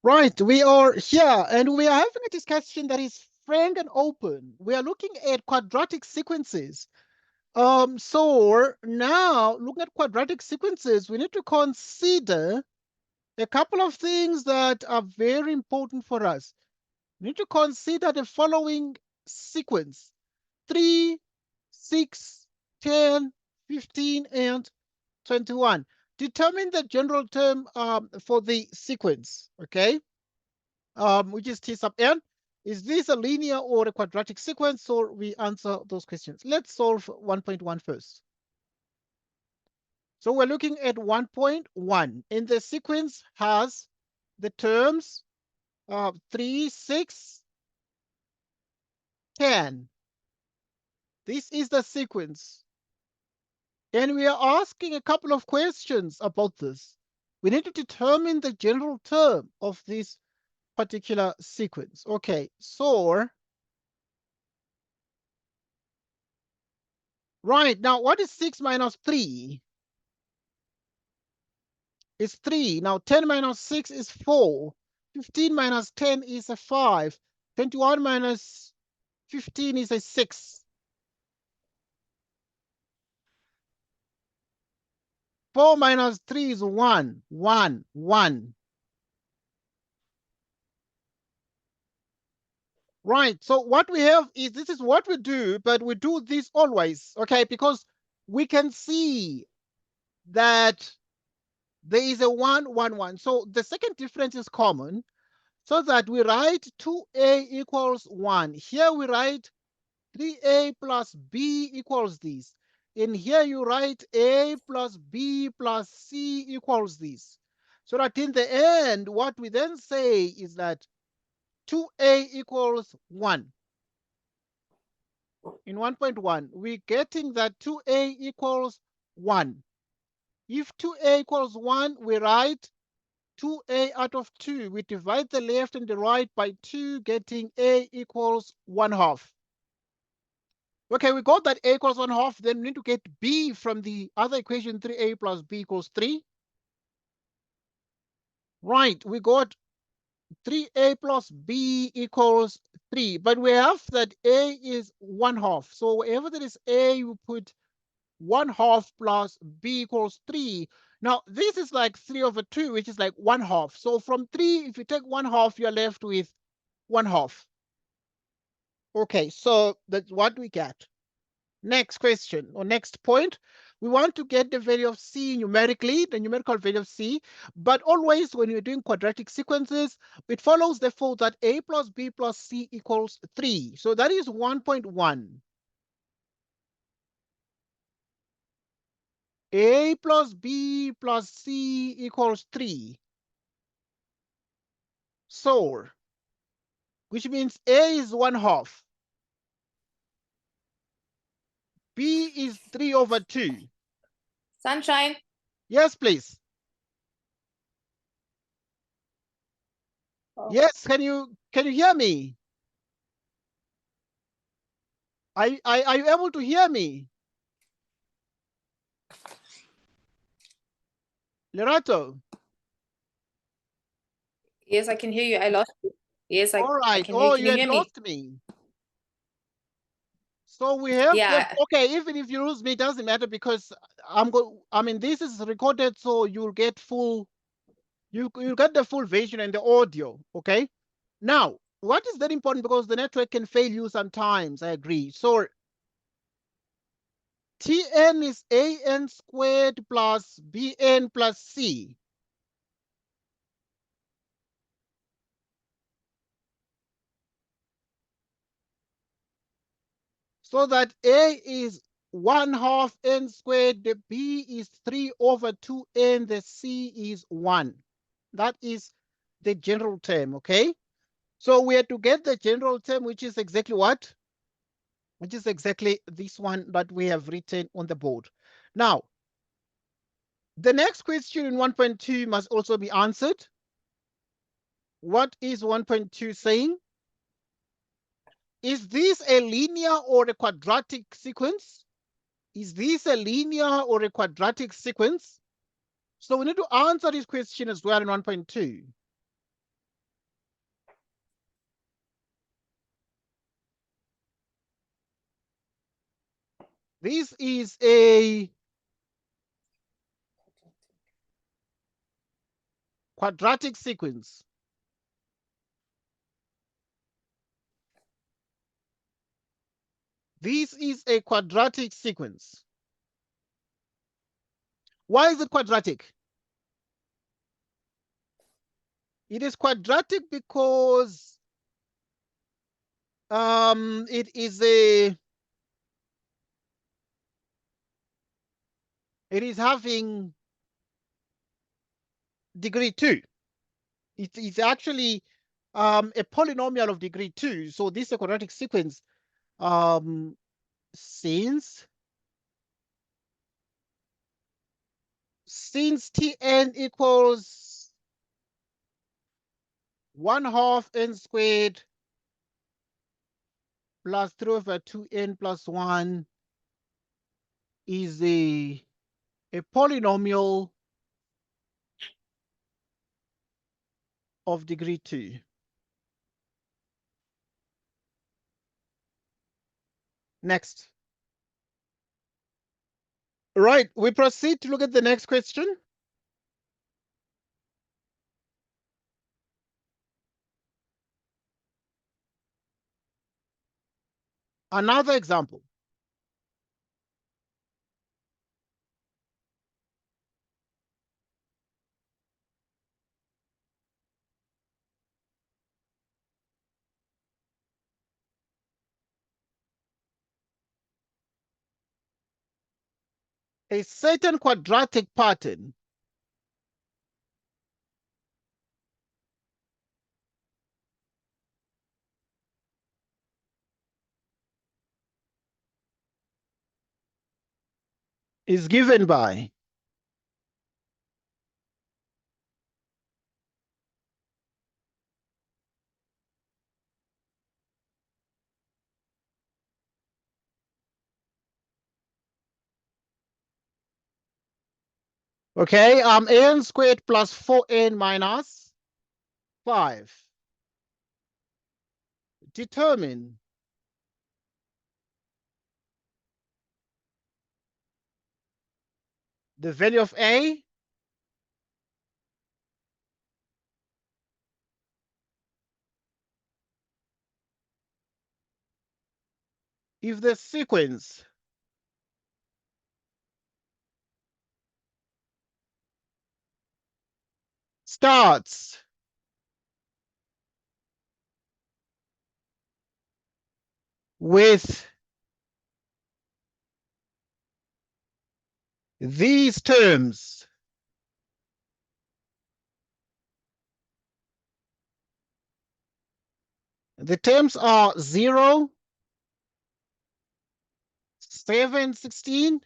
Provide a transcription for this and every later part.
Right, we are here and we are having a discussion that is frank and open. We are looking at quadratic sequences. So now looking at quadratic sequences, we need to consider a couple of things that are very important for us. We need to consider the following sequence: 3, 6, 10, 15, and 21. Determine the general term for the sequence, okay? Which is T sub n. Is this a linear or a quadratic sequence? So we answer those questions. Let's solve 1.1 first. So we're looking at 1.1, and the sequence has the terms 3, 6, 10. This is the sequence. And we are asking a couple of questions about this. We need to determine the general term of this particular sequence. Okay, so right now, what is 6 minus 3? Is 3. Now 10 minus 6 is 4. 15 minus 10 is a 5. 21 minus 15 is a 6. 4 minus 3 is 1. 1, 1. Right, so what we have is, this is what we do, but we do this always, okay? Because we can see that there is a 1, 1, 1. So the second difference is common, so that we write 2a equals 1. Here we write 3a plus b equals this. And here you write a plus b plus c equals this. So that in the end, what we then say is that 2a equals 1. In 1.1, we're getting that 2a equals 1. If 2a equals 1, we write 2a out of 2. We divide the left and the right by 2, getting a equals 1/2. Okay, we got that a equals 1/2. Then we need to get b from the other equation, 3a plus b equals 3. Right, we got 3a plus b equals 3. But we have that a is 1/2. So wherever there is a, you put 1/2 plus b equals 3. Now, this is like 3/2, which is like 1/2. So from 3, if you take 1/2, you're left with 1/2. Okay, so that's what we get. Next question, or next point. We want to get the value of c numerically, the numerical value of c. But always when you're doing quadratic sequences, it follows therefore that a plus b plus c equals 3. So that is 1.1. A plus b plus c equals 3. So, which means a is 1/2. B is 3/2. Sunshine. Yes, please. Oh. Yes, can you hear me? Are you able to hear me? Lerato? Yes, I can hear you. I lost you. Yes, All I right. can hear you. Oh, Can you you had hear me? lost me. So we have the, Yeah. okay, even if you lose me, it doesn't matter because I mean, this is recorded, so you'll get you'll get the full version and the audio, okay? Now, what is very important, because the network can fail you sometimes, I agree. So Tn is an squared plus bn plus c. So that a is 1/2 n squared, the b is 3/2n, the c is 1. That is the general term, okay? So we have to get the general term, which is exactly what? Which is exactly this one that we have written on the board. Now, the next question in 1.2 must also be answered. What is 1.2 saying? Is this a linear or a quadratic sequence? Is this a linear or a quadratic sequence? So we need to answer this question as well in 1.2. This is a quadratic sequence. This is a quadratic sequence. Why is it quadratic? It is quadratic because it is having degree 2. It's actually a polynomial of degree 2. So this is a quadratic sequence since Tn equals 1/2 n squared plus 3 over 2n plus 1 is a polynomial of degree 2. Next. Right, we proceed to look at the next question. Another example. A certain quadratic pattern is given by okay, an squared plus 4n minus 5. Determine the value of a if the sequence starts with these terms. The terms are 0, 7, 16,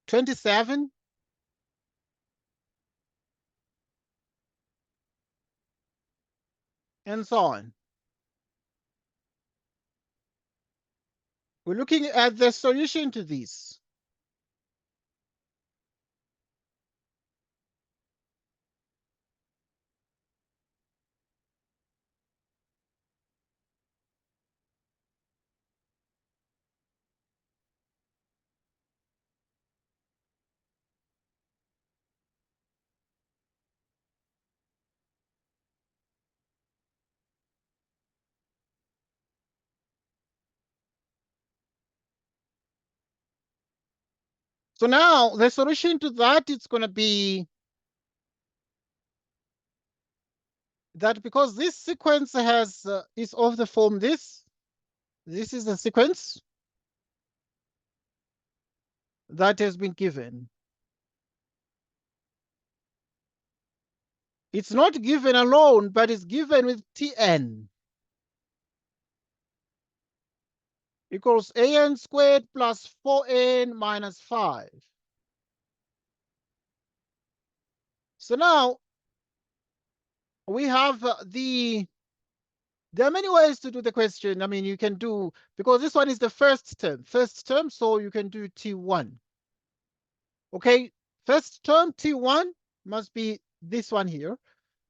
27, and so on. We're looking at the solution to this. So now the solution to that is going to be that because this sequence has is of the form this is the sequence that has been given. It's not given alone, but it's given with Tn equals an squared plus 4n minus 5. So now we have there are many ways to do the question. I mean, you can do, because this one is the first term, so you can do T1. Okay, first term T1 must be this one here.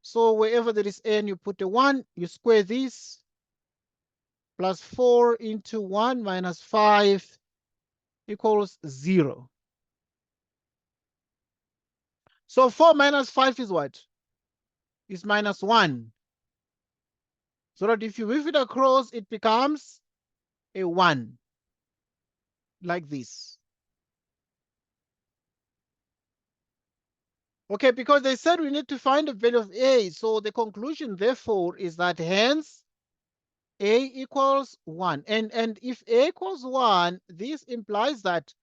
So wherever there is n, you put a 1, you square this, plus 4 into 1 minus 5 equals 0. So 4 minus 5 is what? Is minus 1. So that if you move it across, it becomes a 1, like this. Okay, because they said we need to find the value of A. So the conclusion, therefore, is that hence A equals 1. And if A equals 1, this implies that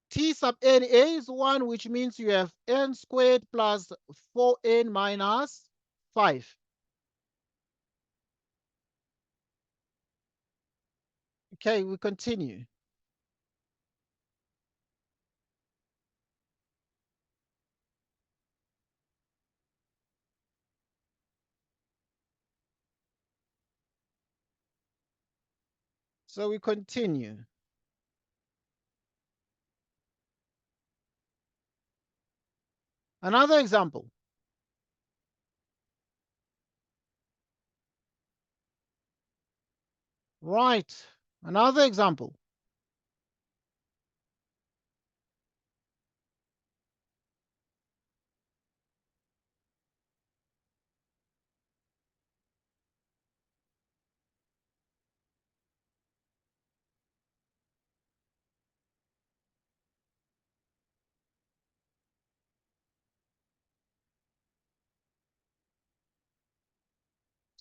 T sub n A is 1, which means you have n squared plus 4n minus 5. Okay, we continue. So we continue. Another example. Right, another example.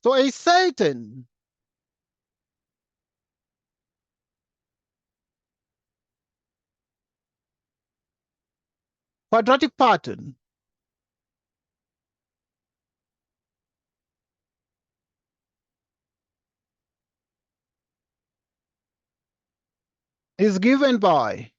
So a Satan quadratic pattern is given by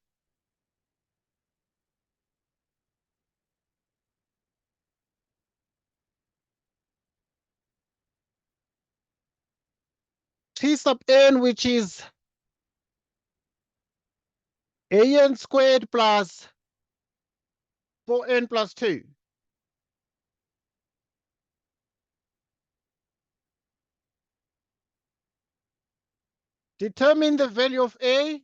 T sub n, which is an squared plus 4n plus 2. Determine the value of A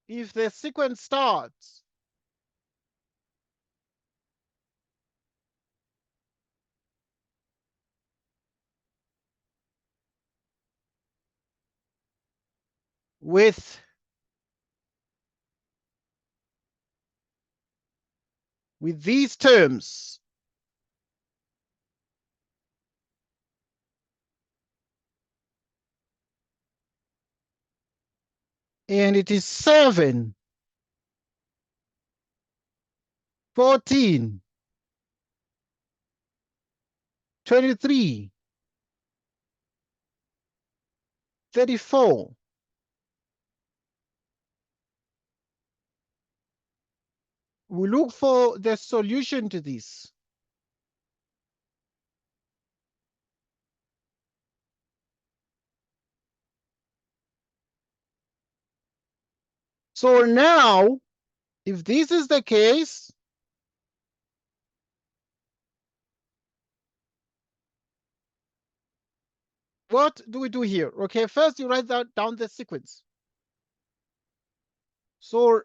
if the sequence starts with these terms. And it is 7, 14, 23, 34. We look for the solution to this. So now, if this is the case, what do we do here? Okay, first you write down the sequence. So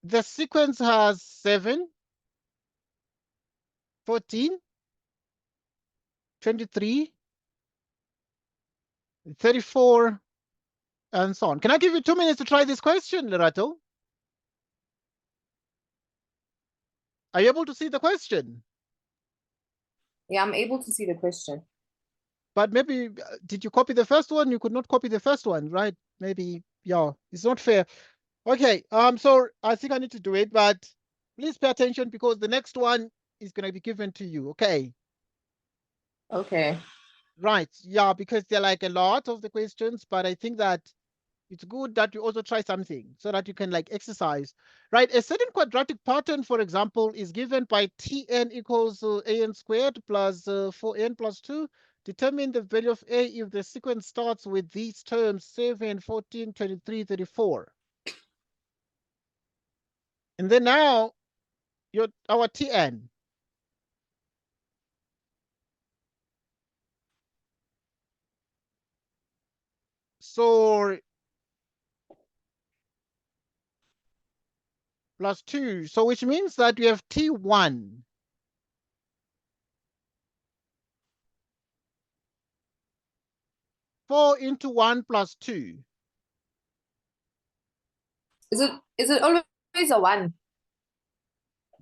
the sequence has 7, 14, 23, 34, and so on. Can I give you 2 minutes to try this question, Lerato? Are you able to see the question? Yeah, I'm able to see the question. But maybe, did you copy the first one? You could not copy the first one, right? Maybe, yeah, it's not fair. Okay, so I think I need to do it, but please pay attention because the next one is going to be given to you, okay? Okay. Right, yeah, because they're like a lot of the questions, but I think that it's good that you also try something so that you can like exercise, right? A certain quadratic pattern, for example, is given by Tn equals an squared plus 4n plus 2. Determine the value of A if the sequence starts with these terms 7, 14, 23, 34. And then now our Tn. So plus 2. So which means that you have T1. Four into 1 plus 2. Is it always a one?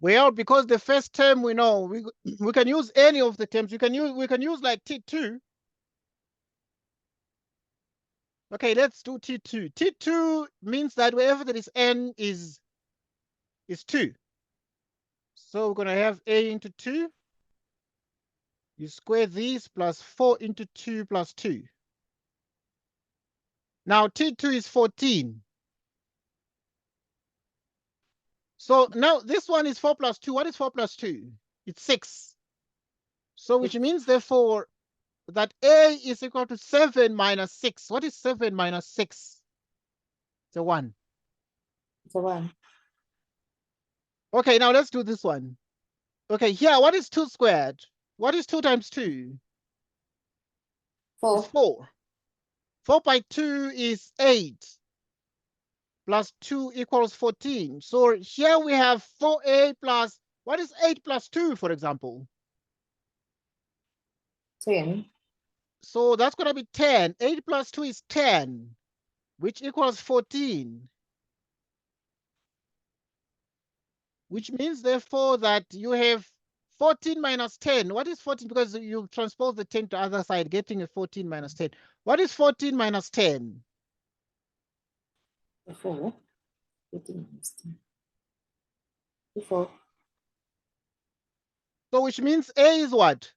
Well, because the first term we know, we can use any of the terms. We can use like T2. Okay, let's do T2. T2 means that wherever there is n is 2. So we're going to have a into 2. You square these plus 4 into 2 plus 2. Now T2 is 14. So now this one is 4 plus 2. What is 4 plus 2? It's 6. So which means therefore that a is equal to 7 minus 6. What is 7 minus 6? It's a 1. It's a one. Okay, now let's do this one. Okay, here, what is 2 squared? What is 2 times 2? It's 4. 4. 4 by 2 is 8. Plus 2 equals 14. So here we have 4a plus, what is 8 plus 2, for example? 10. So that's going to be 10. 8 plus 2 is 10, which equals 14. Which means, therefore, that you have 14 minus 10. What is 14? Because you transpose the 10 to the other side, getting a 14 minus 10. What is 14 minus 10? 4. 14 minus 10. 4. So which means A is what?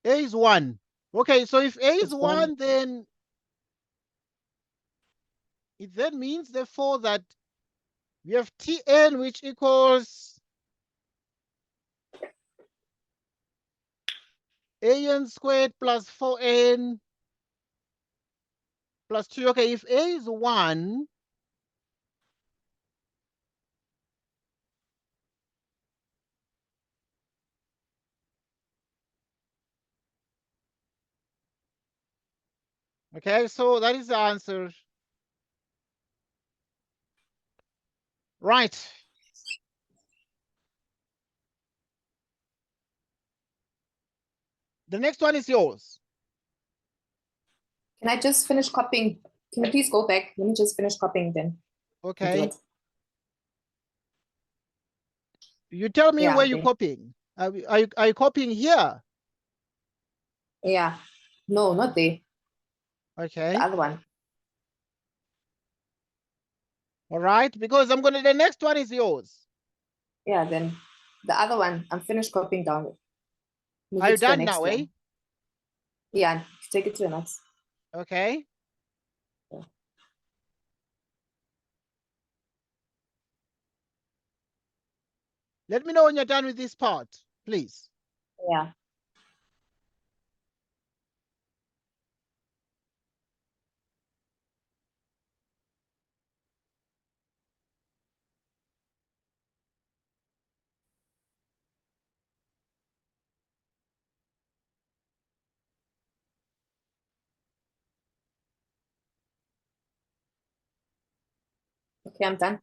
A is 1. Okay, so if A is It's 1. 1, then it then means, therefore, that we have Tn, which equals an squared plus 4n plus 2. Okay, if A is 1, okay, so that is the answer. Right. The next one is yours. Can I just finish copying? Can you please go back? Let me just finish copying then. Okay. You tell me Yeah, where you're okay. copying. Are you copying here? Yeah. No, not there. The Okay. other one. All right. Because the next one is yours. Yeah, then the other one. I'm finished copying down. Move Are it you to the done next now, eh? one. Yeah, take it to the next. Okay. Yeah. Let me know when you're done with this part, please. Yeah. Okay, I'm done.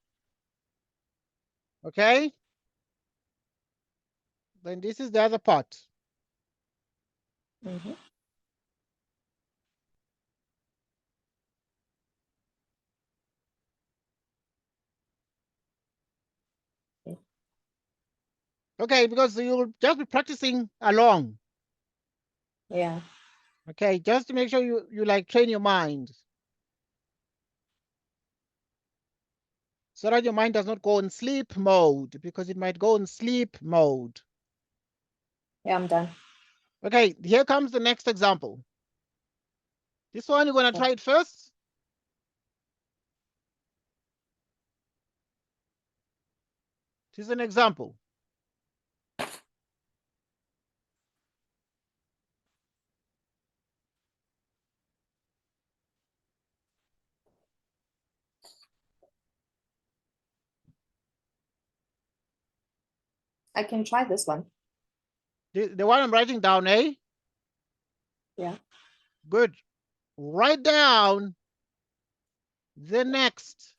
Okay. Then this is the other part. Mm-hmm. Okay, because you'll just be practicing along. Yeah. Okay, just to make sure you like train your mind. So that your mind does not go in sleep mode, because it might go in sleep mode. Yeah, I'm done. Okay, here comes the next example. This one, you're going to try it first. This is an example. I can try this one. The one I'm writing down, eh? Yeah. Good. Write down the next.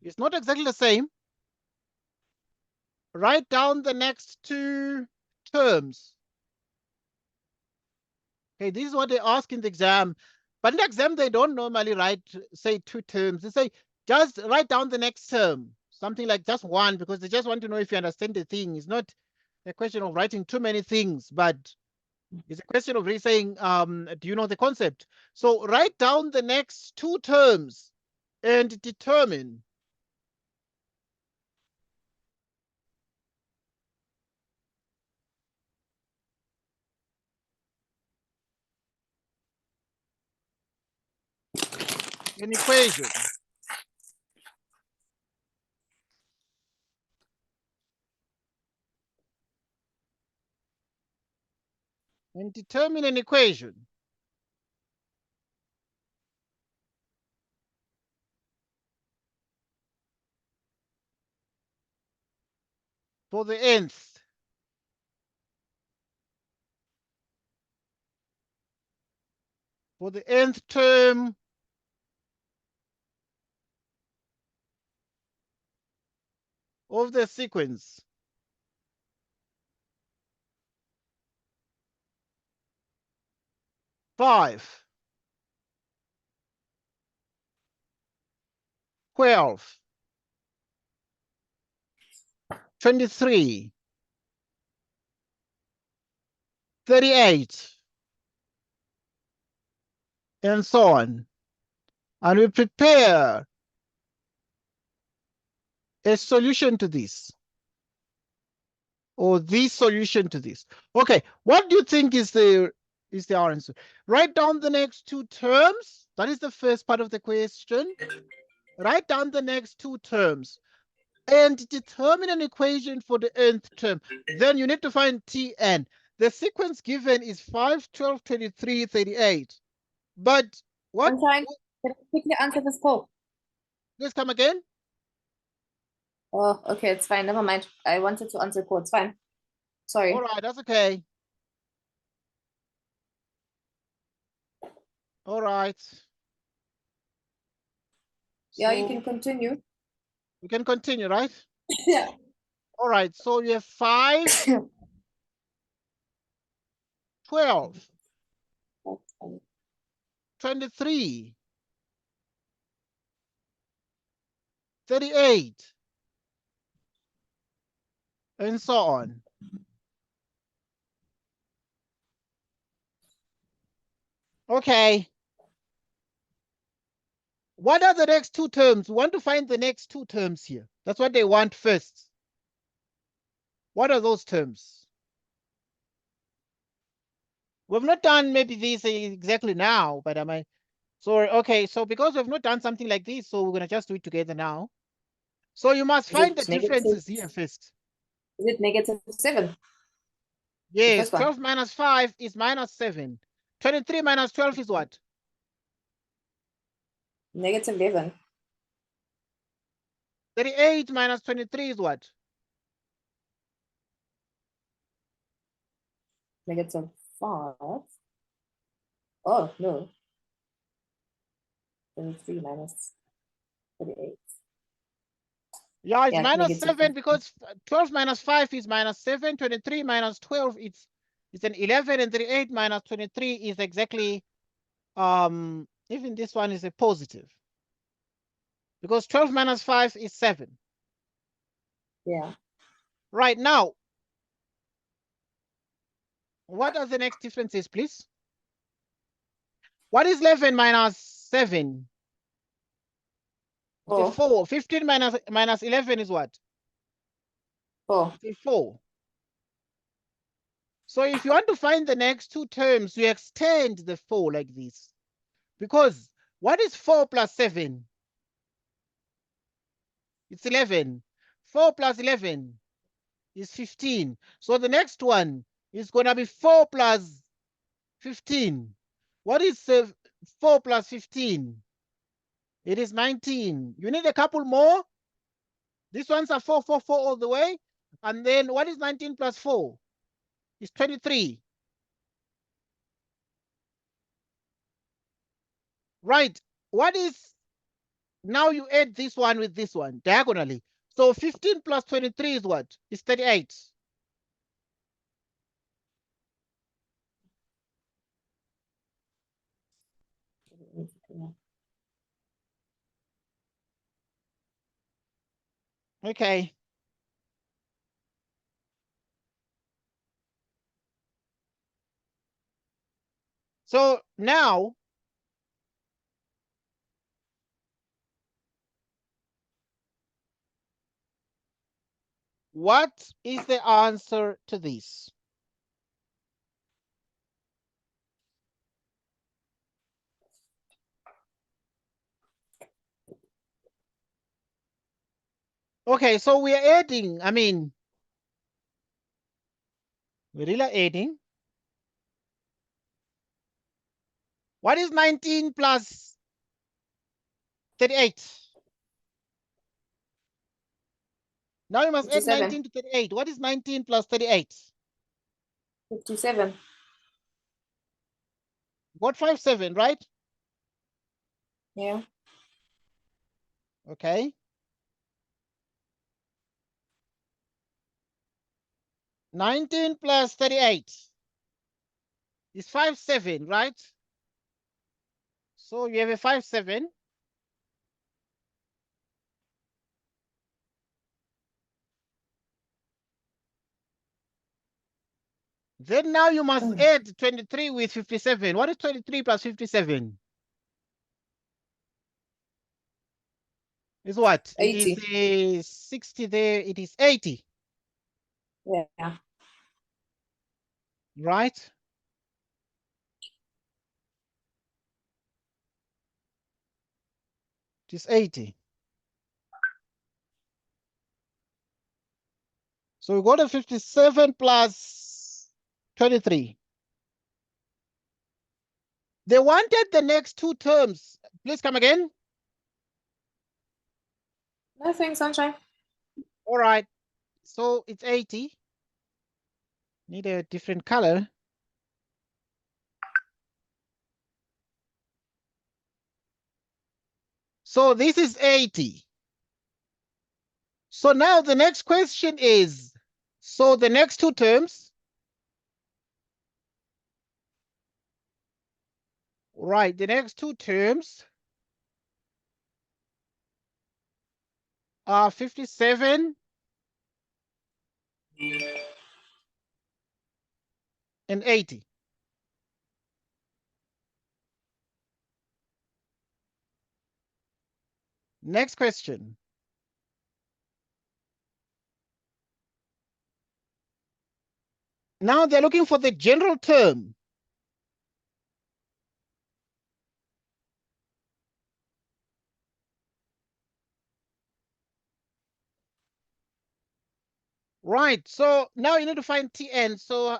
It's not exactly the same. Write down the next two terms. Okay, this is what they ask in the exam. But in the exam, they don't normally write, say, two terms. They say, just write down the next term. Something like just one, because they just want to know if you understand the thing. It's not a question of writing too many things, but it's a question of really saying, do you know the concept? So write down the next two terms and determine. An equation. And determine an equation for the nth. For the nth term of the sequence. Five, 12, 23, 38, and so on. And we prepare a solution to this, or the solution to this. Okay, what do you think is the answer? Write down the next two terms. That is the first part of the question. Write down the next two terms and determine an equation for the nth term. Then you need to find Tn. The sequence given is 5, 12, 23, 38. But what? Can I quickly answer this poll? Please come again. Oh, okay, it's fine. Never mind. I wanted to answer poll. It's fine. Sorry. All right, that's okay. All right. Yeah, you So can continue. you can continue, right? Yeah. All right, so you have 5, 12, 23, 38, and so on. Okay. What are the next two terms? We want to find the next two terms here. That's what they want first. What are those terms? We've not done maybe this exactly now, but am I? So, okay, so because we've not done something like this, so we're going to just do it together now. So you must find the differences here first. Is it -7? Yes, first one. 12 minus 5 is -7. 23 minus 12 is what? -11. 38 minus 23 is what? -5. Oh, no. 23 minus 38. Yeah, it's Yeah, minus negative 7 because 12 minus 5 is -7. 23 minus 12 it's an 11, and 38 minus 23 is exactly even this one is a positive. Because 12 minus 5 is 7. Yeah. Right now, what are the next differences, please? What is 11 minus 7? It's a 4. 15 minus 11 is what? 4. It's a 4. So if you want to find the next two terms, you extend the 4 like this. Because what is 4 plus 7? It's 11. 4 plus 11 is 15. So the next one is going to be 4 plus 15. What is 4 plus 15? It is 19. You need a couple more. These ones are 4, 4, 4 all the way. And then what is 19 plus 4? It's 23. Right. What is, now you add this one with this one diagonally. So 15 plus 23 is what? It's 38. Okay. So now, what is the answer to this? Okay, so we are adding, I mean, we're really adding. What is 19 plus 38? Now you must add 57. 19 to 38. What is 19 plus 38? 57. Got 57, right? Yeah. Okay. 19 plus 38 is 57, right? So you have a 57. Then now you must add 23 with 57. What is 23 plus 57? Is what? 80. It is a 60 there. It is 80. Yeah. Right? It is 80. So we got a 57 plus 23. They wanted the next two terms. Please come again. Nothing, sunshine. All right. So it's 80. Need a different color. So this is 80. So now the next question is, so the next two terms, right, the next two terms are 57 and 80. Next question. Now they're looking for the general term. Right, so now you need to find Tn. So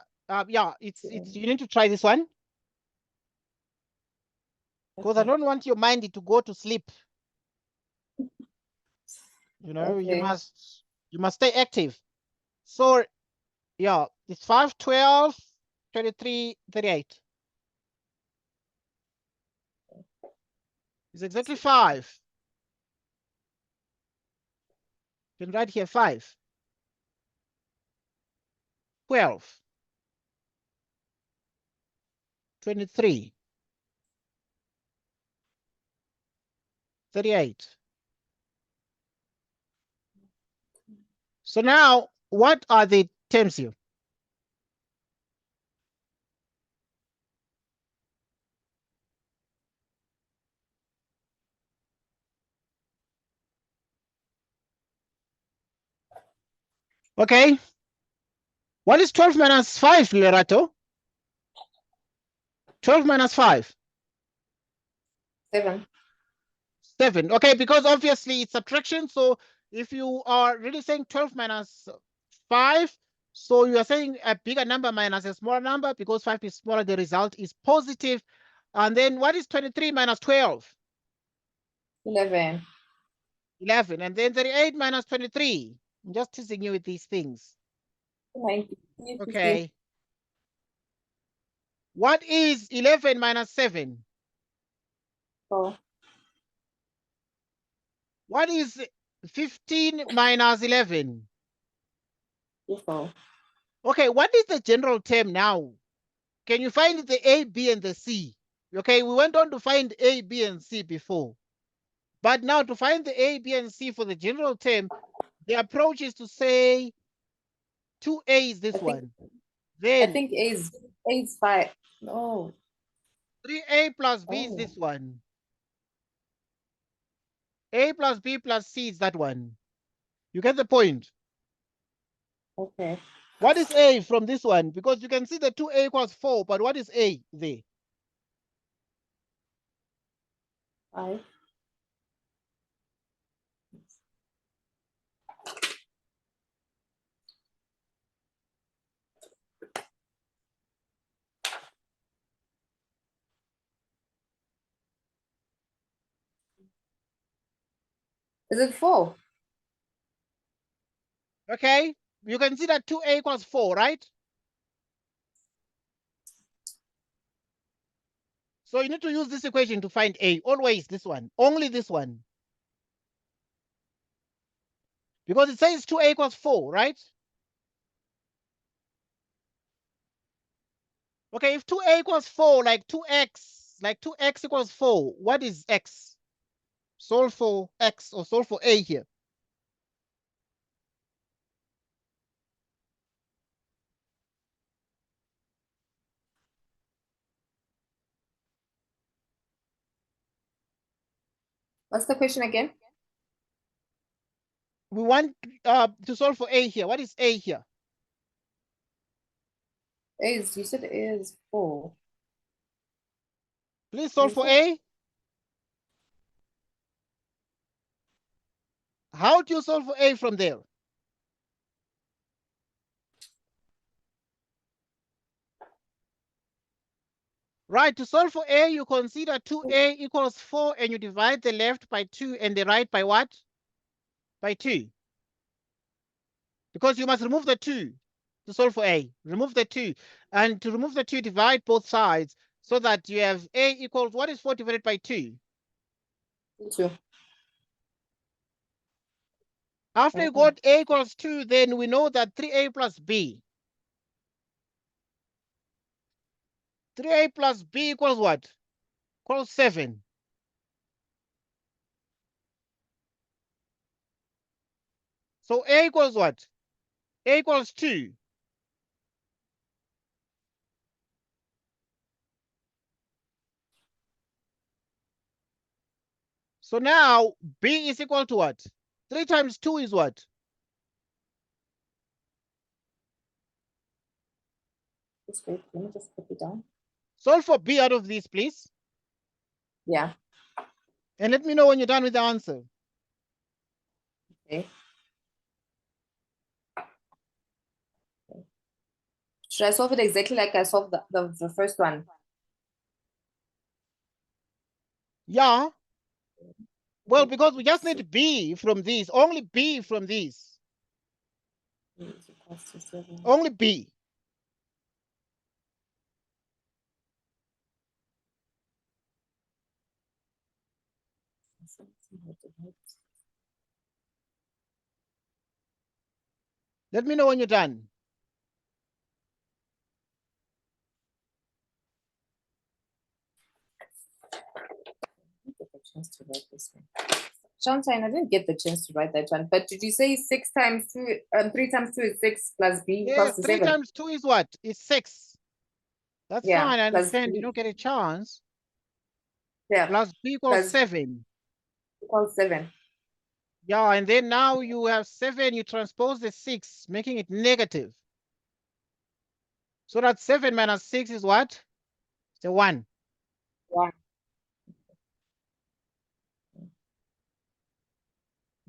yeah, it's you need to try this one. Because I don't want your mind to go to sleep. You know, Okay. you must stay active. So yeah, it's 5, 12, 23, 38. It's exactly 5. You can write here 5, 12, 23, 38. So now, what are the terms here? Okay. What is 12 minus 5, Lerato? 12 minus 5. 7. 7. Okay, because obviously it's subtraction. So if you are really saying 12 minus 5, so you are saying a bigger number minus a smaller number, because 5 is smaller, the result is positive. And then what is 23 minus 12? 11. 11. And then 38 minus 23. I'm just teasing you with these things. 90, 50. Okay. What is 11 minus 7? 4. What is 15 minus 11? 4. Okay, what is the general term now? Can you find the A, B, and the C? Okay, we went on to find A, B, and C before. But now to find the A, B, and C for the general term, the approach is to say 2A is this one. I Then think A is 5. No. 3A plus B is this one. A plus B plus C is that one. You get the point? Okay. What is A from this one? Because you can see the 2A equals 4, but what is A there? 5. Is it 4? Okay, you can see that 2A equals 4, right? So you need to use this equation to find A. Always this one. Only this one. Because it says 2A equals 4, right? Okay, if 2A equals 4, like 2x equals 4, what is x? Solve for x or solve for A here. What's the question again? We want to solve for A here. What is A here? You said A is 4. Please solve for 4. A. How do you solve for A from there? Right, to solve for A, you consider 2A equals 4 and you divide the left by 2 and the right by what? By 2. Because you must remove the 2 to solve for A. Remove the 2. And to remove the 2, divide both sides so that you have A equals, what is 4 divided by 2? 2. After you got A equals 2, then we know that 3A plus B. 3A plus B equals what? Equals 7. So A equals what? A equals 2. So now B is equal to what? 3 times 2 is what? Just wait. Let me just put it down. Solve for B out of this, please. Yeah. And let me know when you're done with the answer. Okay. Should I solve it exactly like I solved the first one? Yeah. Well, because we just need B from these. Only B from these. Only B. Let me know when you're done. Chance to write this one. Sunshine, I didn't get the chance to write that one. But did you say 6 times 2, 3 times 2 is 6 plus B Yeah, equals to 3 7? times 2 is what? It's 6. That's Yeah, fine. I plus understand B. you don't get a chance. Yeah, Plus B equals plus 7. equals 7. Yeah, and then now you have 7. You transpose the 6, making it negative. So that 7 minus 6 is what? It's a 1. 1.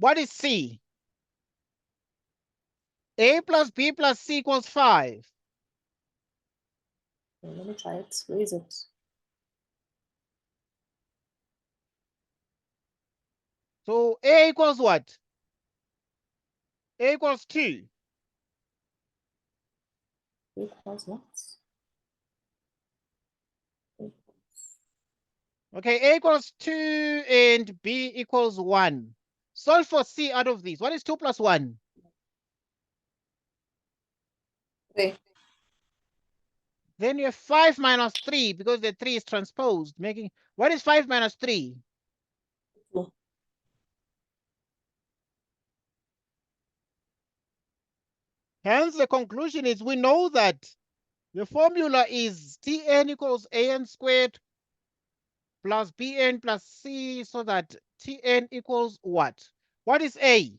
What is C? A plus B plus C equals 5. Okay, let me try it. Where is it? So A equals what? A equals 2. Equals what? Okay, A equals 2 and B equals 1. Solve for C out of these. What is 2 plus 1? 3. Then you have 5 minus 3 because the 3 is transposed, making, what is 5 minus 3? 2. Hence, the conclusion is we know that the formula is Tn equals An squared plus Bn plus C, so that Tn equals what? What is A?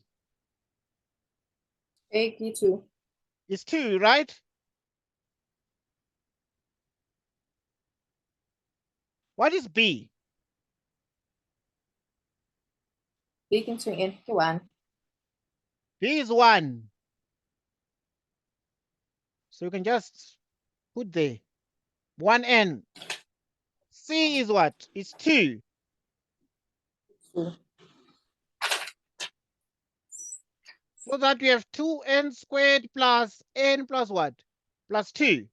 A 2. It's 2, right? What is B? B into N 1. B is 1. So you can just put there 1n. C is what? It's 2. 2. So that we have 2n squared plus n plus what? Plus 2.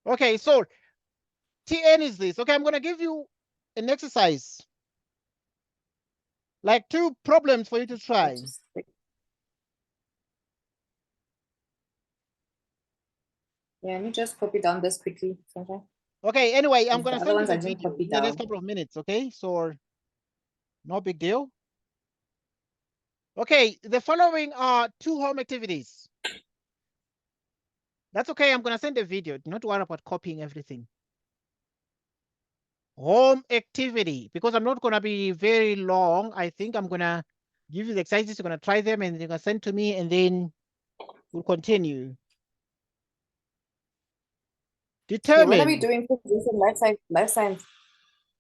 Okay, so Tn is this. Okay, I'm going to give you an exercise, like 2 problems for you to try. Yeah, let me just copy down this quickly. Okay. Okay, anyway, I'm going The to other send you ones I the didn't video copy in the next down. couple of minutes, okay? So no big deal. Okay, the following are 2 home activities. That's okay, I'm going to send a video. Do not worry about copying everything. Home activity, because I'm not going to be very long. I think I'm going to give you the exercises. You're going to try them and you're going to send to me, and then we'll continue. Okay, when are we Determine. doing physics and life science?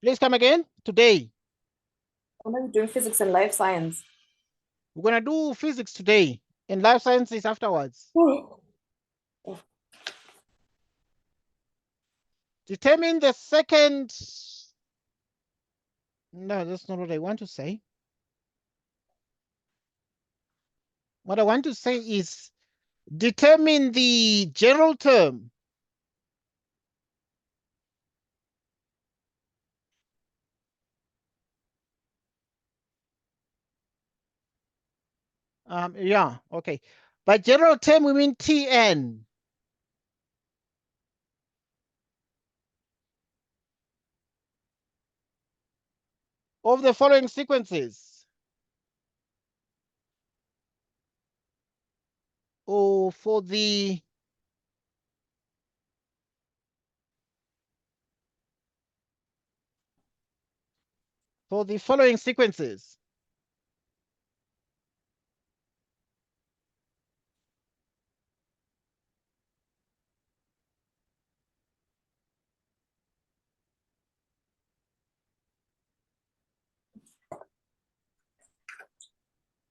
Please come again. Today. When are we doing physics and life science? We're going to do physics today and life sciences afterwards. Determine the second. No, that's not what I want to say. What I want to say is determine the general term yeah, okay. By general term, we mean Tn. Of the following sequences. Or for the following sequences.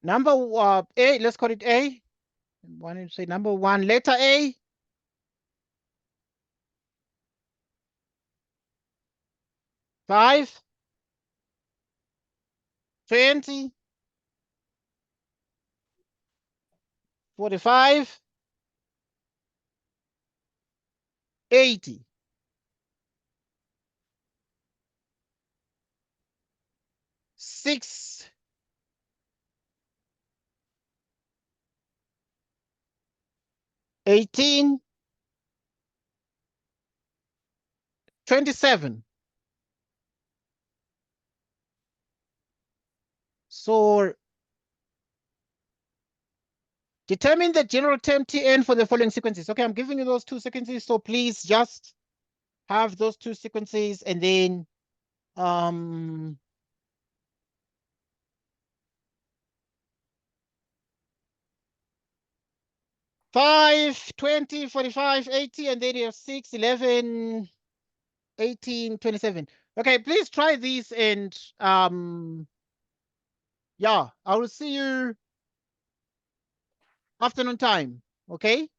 Number A, let's call it A. Why don't you say number 1, letter A? Five, 20, 45, 80. 6, 18, 27. So determine the general term Tn for the following sequences. Okay, I'm giving you those 2 sequences, so please just have those 2 sequences, and then 5, 20, 45, 80, and then you have 6, 11, 18, 27. Okay, please try these, and yeah, I will see you afternoon time. Okay.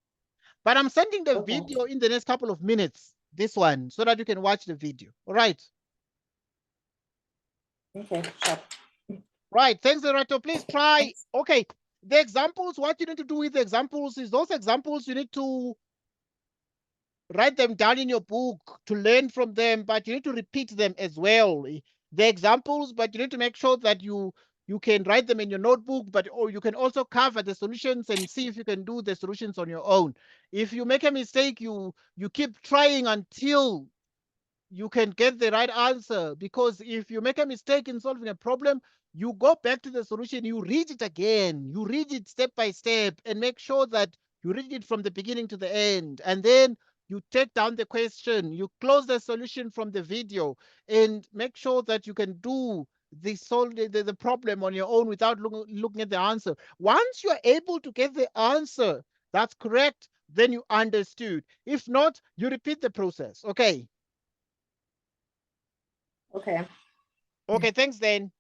But I'm sending the Okay. video in the next couple of minutes, this one, so that you can watch the video. All right. Okay, sure. Right. Thanks, Lerato. Please try. Thanks. Okay. The examples, what you need to do with the examples is those examples you need to write them down in your book to learn from them, but you need to repeat them as well. The examples, but you need to make sure that you can write them in your notebook, but or you can also cover the solutions and see if you can do the solutions on your own. If you make a mistake, you keep trying until you can get the right answer, because if you make a mistake in solving a problem, you go back to the solution, you read it again, you read it step by step and make sure that you read it from the beginning to the end, and then you take down the question, you close the solution from the video, and make sure that you can do the problem on your own without looking at the answer. Once you're able to get the answer that's correct, then you understood. If not, you repeat the process. Okay. Okay. Okay, thanks then.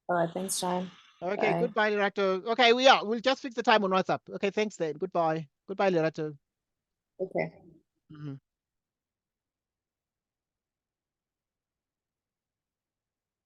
All right. Thanks, Sean. Okay, Bye. goodbye, Lerato. Okay, we'll just fix the time on WhatsApp. Okay, thanks then. Goodbye. Goodbye, Lerato. Okay. Mhm.